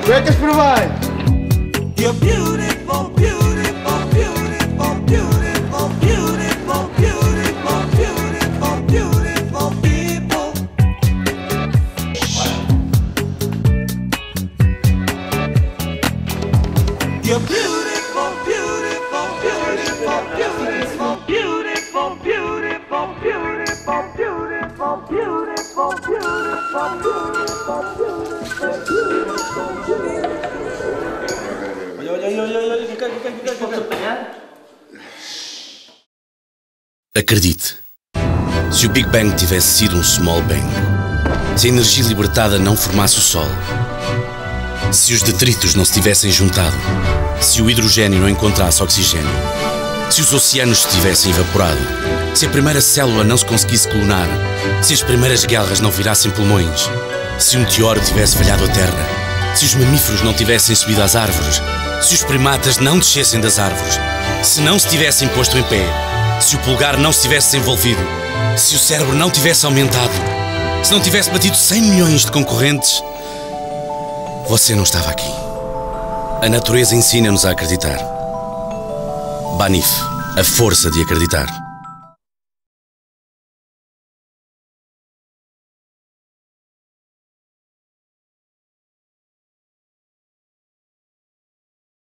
Cuecas por baixo. You're beautiful, beautiful, beautiful, beautiful, beautiful, beautiful, beautiful, beautiful people. You're beautiful, beautiful, beautiful, beautiful, beautiful, beautiful, beautiful, beautiful, beautiful, beautiful, Acredite, se o Big Bang tivesse sido um Small Bang, se a energia libertada não formasse o Sol, se os detritos não se tivessem juntado, se o hidrogênio não encontrasse oxigênio, se os oceanos se tivessem evaporado, se a primeira célula não se conseguisse clonar, se as primeiras guerras não virassem pulmões, se um meteoro tivesse falhado a Terra, se os mamíferos não tivessem subido às árvores, se os primatas não descessem das árvores, se não se tivessem posto em pé, se o polegar não se tivesse desenvolvido, se o cérebro não tivesse aumentado, se não tivesse batido 100 milhões de concorrentes, você não estava aqui. A natureza ensina-nos a acreditar. Banif, a força de acreditar.